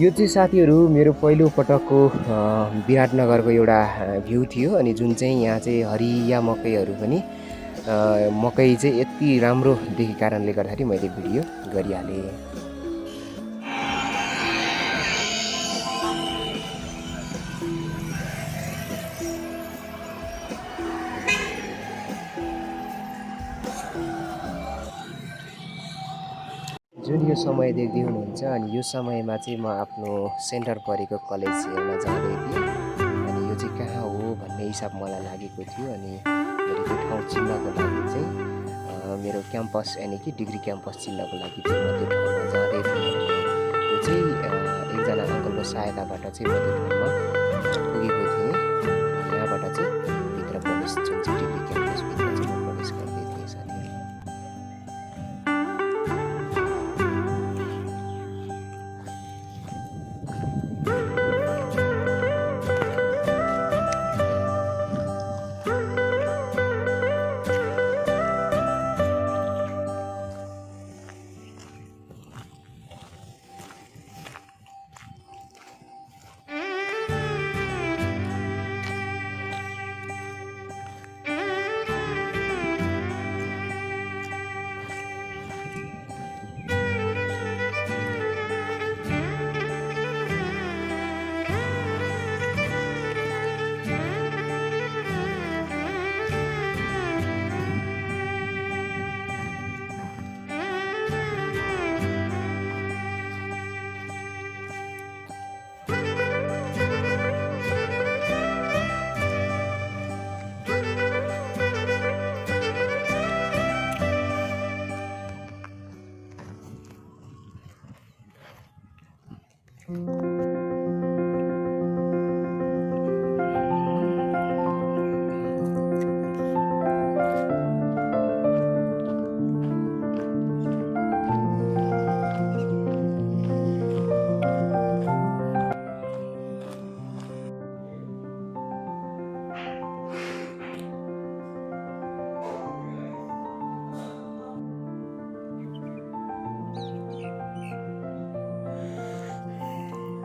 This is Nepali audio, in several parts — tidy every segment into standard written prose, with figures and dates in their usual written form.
यो चाहिँ साथीहरू मेरो पहिलो पटकको विराटनगरको एउटा भ्यू थियो अनि जुन चाहिँ यहाँ चाहिँ हरिया मकैहरू पनि मकै चाहिँ यति राम्रो देखेको कारणले गर्दाखेरि मैले भिडियो गरिहालेँ। जुन यो समय देख्दै हुनुहुन्छ अनि यो समयमा चाहिँ म आफ्नो सेन्टर परेको कलेज हेर्न जाँदै थिएँ अनि यो चाहिँ कहाँ हो भन्ने हिसाब मलाई लागेको थियो अनि मैले त्यो ठाउँ चिन्नको लागि चाहिँ मेरो क्याम्पस यानि कि डिग्री क्याम्पस चिन्नको लागि चाहिँ म त्यो ठाउँमा जाँदै थिएँ अनि यो चाहिँ एकजना अङ्कलको सहायताबाट चाहिँ म त्यो ठाउँमा पुगेको थिएँ। यहाँबाट चाहिँ भित्र प्रवेश जुन चाहिँ डिग्री क्याम्पसभित्र चाहिँ म प्रवेश गर्दै थिएँ साथीहरू।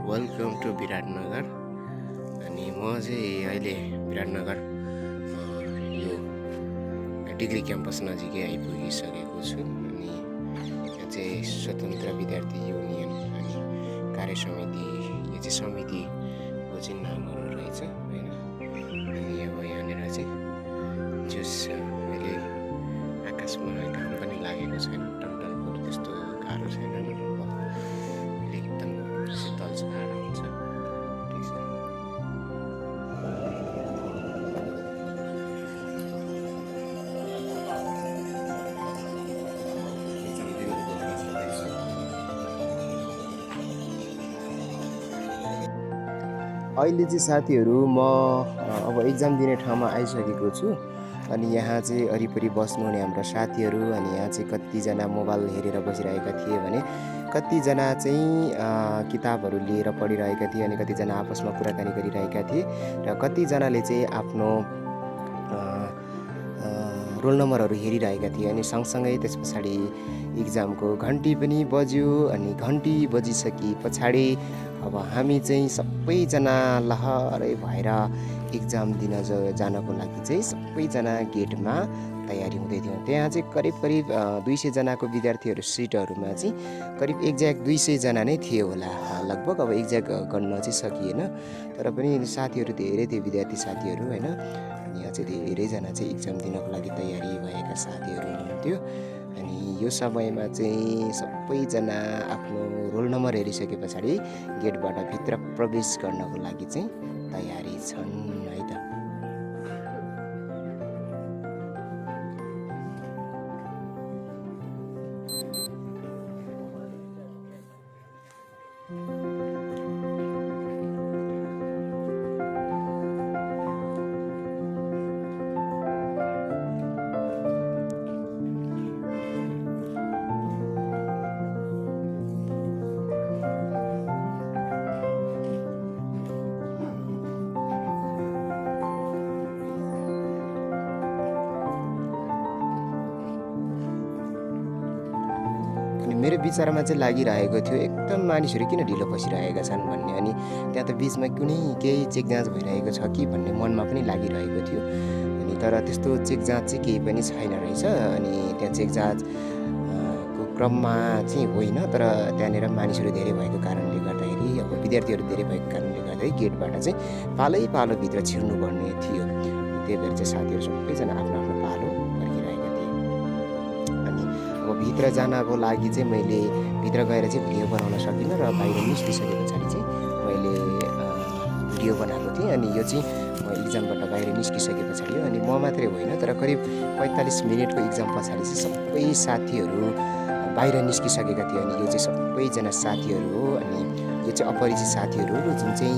Welcome to Biratnagar. अनि म चाहिँ अहिले विराटनगर यो डिग्री क्याम्पस नजिकै आइपुगिसकेको छु अनि यहाँ चाहिँ स्वतन्त्र विद्यार्थी युनियन अनि कार्य समिति यो चाहिँ समितिको चाहिँ नामहरू रहेछ होइन। अनि अब यहाँनिर चाहिँ जुस अहिले आकाशमा घाम पनि लागेको छैन, टनटनको त्यस्तो गाह्रो छैन, एकदम शीतल छ, आराम छ। ठिक छ। अहिले चाहिँ साथीहरू म अब एक्जाम दिने ठाउँमा आइसकेको छु अनि यहाँ चाहिँ वरिपरि बस्नुहुने हाम्रा साथीहरू अनि यहाँ चाहिँ कतिजना मोबाइल हेरेर बसिरहेका थिए भने कतिजना चाहिँ किताबहरू लिएर पढिरहेका थिए अनि कतिजना आपसमा कुराकानी गरिरहेका थिए र कतिजनाले चाहिँ आफ्नो रोल नम्बरहरू हेरिरहेका थिए अनि सँगसँगै त्यस पछाडि इक्जामको घन्टी पनि बज्यो अनि घन्टी बजिसके पछाडि अब हामी चाहिँ सबैजना लहरै भएर इक्जाम दिन जानको लागि चाहिँ सबैजना गेटमा तयारी हुँदै थियौँ। त्यहाँ चाहिँ करिब 200 जनाको विद्यार्थीहरू सिटहरूमा चाहिँ करिब एक्ज्याक्ट 200 जना नै थियो होला लगभग। अब एक्ज्याक्ट गर्न चाहिँ सकिएन तर पनि साथीहरू धेरै थिए, विद्यार्थी साथीहरू होइन। अनि यहाँ चाहिँ धेरैजना चाहिँ इक्जाम दिनको लागि तयारी भएका साथीहरू हुनुहुन्थ्यो अनि यो समयमा चाहिँ सबैजना आफ्नो रोल नम्बर हेरिसके पछाडि गेटबाट भित्र प्रवेश गर्नको लागि चाहिँ तयारी छन् है त। मेरो विचारमा चाहिँ लागिरहेको थियो एकदम मानिसहरू किन ढिलो बसिरहेका छन् भन्ने। अनि त्यहाँ त बिचमा कुनै केही चेक जाँच भइरहेको छ कि भन्ने मनमा पनि लागिरहेको थियो। अनि तर त्यस्तो चेक जाँच चाहिँ केही पनि छैन रहेछ। अनि त्यहाँ चेक जाँच को क्रममा चाहिँ होइन, तर त्यहाँनिर मानिसहरू धेरै भएको कारणले गर्दाखेरि, अब विद्यार्थीहरू धेरै भएको कारणले गर्दाखेरि गेटबाट चाहिँ पालै पालो भित्र छिर्नुपर्ने थियो। त्यही भएर चाहिँ साथीहरू सबैजना आफ्नो आफ्नो पालो पर्खिरहेका थिए। अनि अब भित्र जानको लागि चाहिँ मैले भित्र गएर चाहिँ भिडियो बनाउन सकिनँ, र बाहिर निस्किसके पछाडि चाहिँ मैले भिडियो बनाएको थिएँ। अनि यो चाहिँ म इक्जामबाट बाहिर निस्किसके पछाडि हो। अनि म मात्रै होइन, तर करिब 45 मिनटको इक्जाम पछाडि चाहिँ सबै साथीहरू बाहिर निस्किसकेका थिए। अनि यो चाहिँ सबैजना साथीहरू हो। अनि यो चाहिँ अपरिचित साथीहरू हो जुन चाहिँ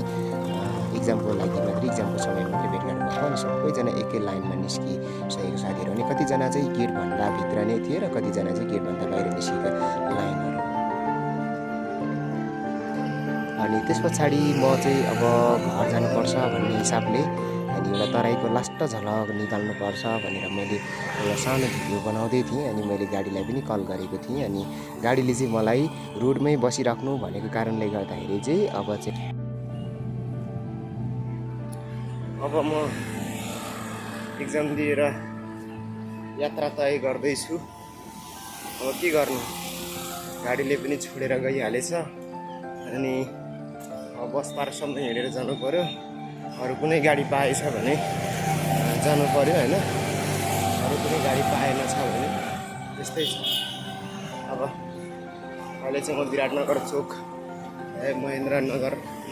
इक्जामको लागि मात्रै, इक्जामको समयमा मात्रै भेटघाट भएको। अनि सबैजना एकै लाइनमा निस्किसकेको साथीहरू। अनि कतिजना चाहिँ गेटभन्दा भित्र नै थिए, र कतिजना चाहिँ गेटभन्दा बाहिर निस्केका लाइनहरू। अनि त्यस पछाडि म चाहिँ अब घर जानुपर्छ भन्ने हिसाबले, अनि एउटा तराईको लास्ट झलक निकाल्नुपर्छ भनेर मैले एउटा सानो भिडियो बनाउँदै थिएँ। अनि मैले गाडीलाई पनि कल गरेको थिएँ। अनि गाडीले चाहिँ मलाई रोडमै बसिराख्नु भनेको कारणले गर्दाखेरि चाहिँ अब म इक्जाम दिएर यात्रा तय गर्दैछु। अब के गर्नु, गाडीले पनि छोडेर गइहालेछ। अनि अब बस पार्कसम्म हिँडेर जानु पर्यो। अरू कुनै गाडी पाएछ भने जानु पर्यो होइन। अरू कुनै गाडी पाएन छ भने त्यस्तै छ। अब अहिले चाहिँ म विराटनगर चोक,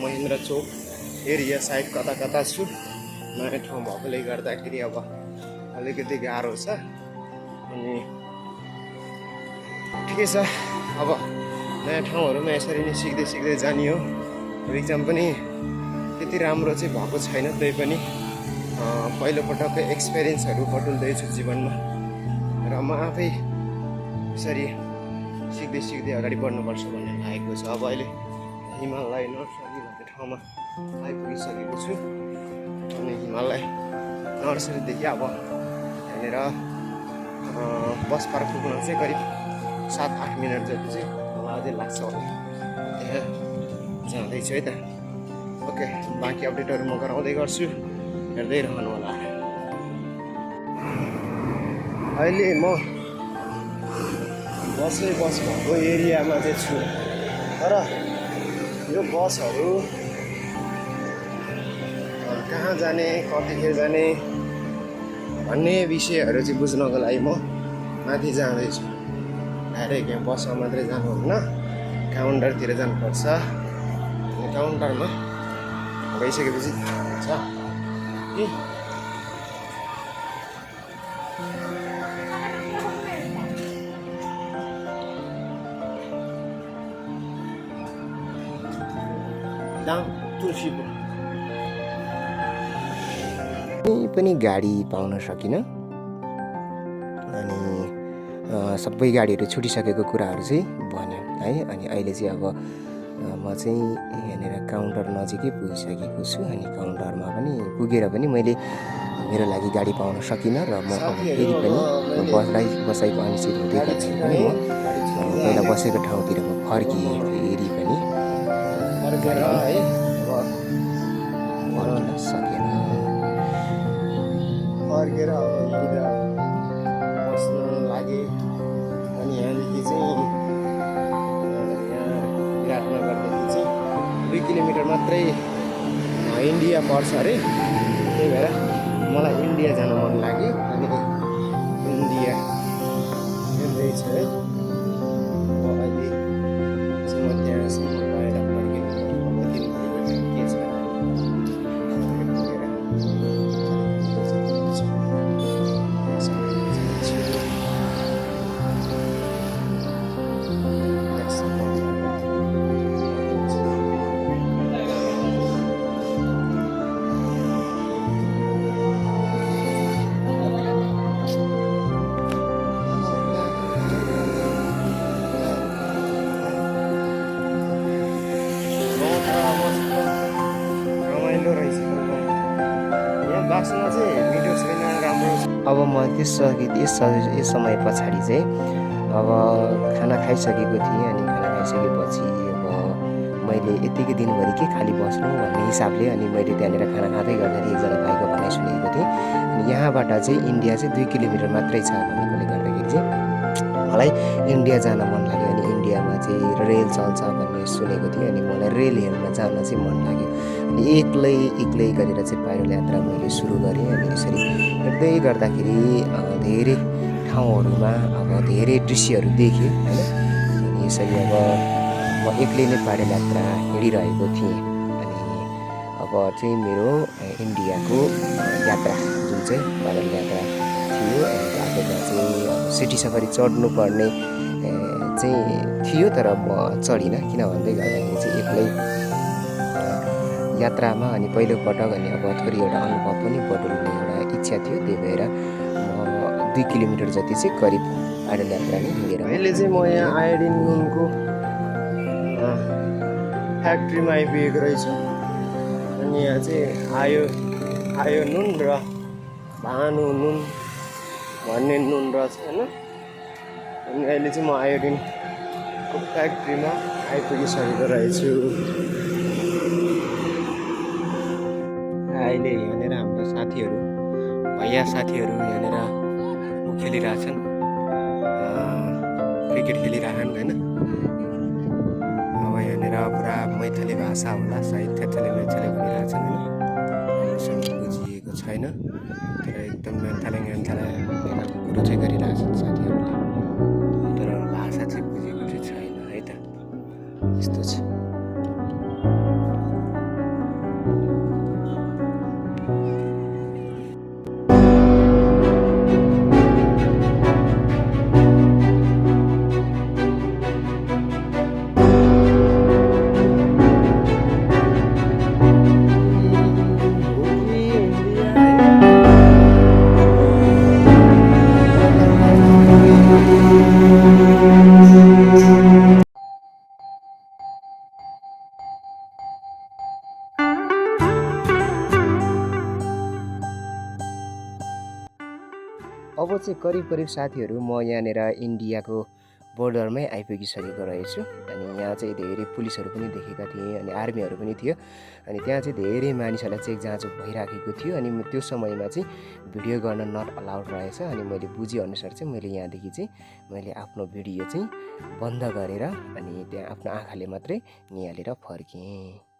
महेन्द्र चोक एरिया साइड कता कता छु। नयाँ ठाउँ भएकोले गर्दाखेरि अब अलिकति गाह्रो छ। अनि ठिकै छ, अब नयाँ ठाउँहरूमा यसरी नै सिक्दै जाने हो। इक्जाम पनि त्यति राम्रो चाहिँ भएको छैन, त्यही पनि पहिलोपटकको एक्सपिरियन्सहरू बटुल्दैछु जीवनमा। र म आफै यसरी सिक्दै अगाडि बढ्नुपर्छ भन्ने लागेको छ। अब अहिले हिमालय नर्सरी भन्ने ठाउँमा आइपुगिसकेको छु। अनि हिमालय नर्सरीदेखि अब यहाँनिर बस पार्क पुग्न चाहिँ करिब 7-8 मिनट जति चाहिँ मलाई अझै लाग्छ होला। त्यहाँ जाँदैछु है त। ओके, बाँकी अपडेटहरू म गराउँदै गर्छु, हेर्दै रहनु होला। अहिले म बस भएको एरियामा चाहिँ छु, तर यो बसहरू कहाँ जाने, कतिखेर जाने भन्ने विषयहरू चाहिँ बुझ्नको लागि म माथि जाँदैछु। डाइरेक्ट यहाँ बसमा मात्रै जानुहुन्न, काउन्टरतिर जानुपर्छ। अनि काउन्टरमा गइसकेपछि छ कि तुलसीपुर पनि गाडी पाउन सकिनँ। अनि सबै गाडीहरू छुटिसकेको कुराहरू चाहिँ भन्यो है। अनि अहिले चाहिँ अब म चाहिँ यहाँनिर काउन्टर नजिकै पुगिसकेको छु। अनि काउन्टरमा पनि पुगेर पनि मैले मेरो लागि गाडी पाउन सकिनँ। र म अब फेरि पनि बसाइको अनिश्चित हुँदै गर्दाखेरि पनि म पहिला बसेको ठाउँतिर म फर्किएँ फेरि पनि। फर्किन सकेन। फर्केर अब यहाँनिर बस्न लागेँ। अनि यहाँदेखि चाहिँ यहाँ विराटनगरदेखि चाहिँ 2 किलोमिटर मात्रै इन्डिया पर्छ अरे। त्यही भएर मलाई इन्डिया जान मन लाग्यो। अनि इन्डिया हेर्दैछ है। अहिले चाहिँ म त्यहाँसम्म गएर फर्किनु कति के छ बाक्समा चाहिँ मिठो छैन, राम्रो छ। अब म यस समय पछाडि चाहिँ अब खाना खाइसकेको थिएँ अनि खाना खाइसकेपछि अब मैले यत्तिकै दिनभरि के खाली बस्नु भन्ने हिसाबले अनि मैले त्यहाँनिर खाना खाँदै गर्दाखेरि एकजना भाइको भनाइ सुनेको थिएँ। अनि यहाँबाट चाहिँ इन्डिया चाहिँ 2 किलोमिटर मात्रै छ भनेकोले गर्दाखेरि चाहिँ मलाई इन्डिया जान मन लाग्यो अनि इन्डियामा चाहिँ रेल चल्छ भन्ने सुनेको थिएँ अनि मलाई रेल हेर्न जान चाहिँ मन लाग्यो। अनि एक्लै गरेर चाहिँ पैदल यात्रा मैले सुरु गरेँ अनि यसरी हिँड्दै गर्दाखेरि धेरै ठाउँहरूमा अब धेरै दृश्यहरू देखेँ होइन। अनि यसरी अब म एक्लै नै पैदल यात्रा हिँडिरहेको थिएँ अनि अब चाहिँ मेरो इन्डियाको यात्रा जुन चाहिँ पैदल यात्रा थियो अनि बाटोमा चाहिँ अब सिटी सफारी चढ्नुपर्ने चाहिँ थियो तर म चढिनँ किन भन्दै गर्दाखेरि चाहिँ एक्लै यात्रामा अनि पहिलोपटक अनि अब थोरै एउटा अनुभव पनि बटुल्ने एउटा इच्छा थियो त्यही भएर म 2 किलोमिटर जति चाहिँ करिब पैदल यात्रा नै हिँडेर अहिले चाहिँ म यहाँ आयोडिन नुनको फ्याक्ट्रीमा आइपुगेको रहेछु अनि यहाँ चाहिँ आयो नुन र भानु नुन भन्ने नुन रहेछ होइन। अनि अहिले चाहिँ म आयोडिनको फ्याक्ट्रीमा आइपुगिसकेको रहेछु। अहिले यहाँनिर हाम्रो साथीहरू भैया साथीहरू यहाँनिर खेलिरहेछन् क्रिकेट खेलिरहेछन् होइन। अब यहाँनिर पुरा मैथली भाषा होला सायद थेथले मैथली भनिरहेछन् होइन। राम्रोसँग बुझिएको छैन तर एकदम मेन्थाले कुरो चाहिँ गरिरहेछन् साथीहरूले तर भाषा चाहिँ बुझेको चाहिँ छैन है त यस्तो छ। अब चाहिँ करिब साथीहरू म यहाँनिर इन्डियाको बोर्डरमै आइपुगिसकेको रहेछु अनि यहाँ चाहिँ धेरै पुलिसहरू पनि देखेका थिएँ अनि आर्मीहरू पनि थियो अनि त्यहाँ चाहिँ धेरै मानिसहरूलाई चेक जाँच भइराखेको थियो अनि त्यो समयमा चाहिँ भिडियो गर्न नट अलाउड रहेछ अनि मैले बुझेअनुसार चाहिँ मैले यहाँदेखि चाहिँ मैले आफ्नो भिडियो चाहिँ बन्द गरेर अनि त्यहाँ आफ्नो आँखाले मात्रै निहालेर फर्केँ।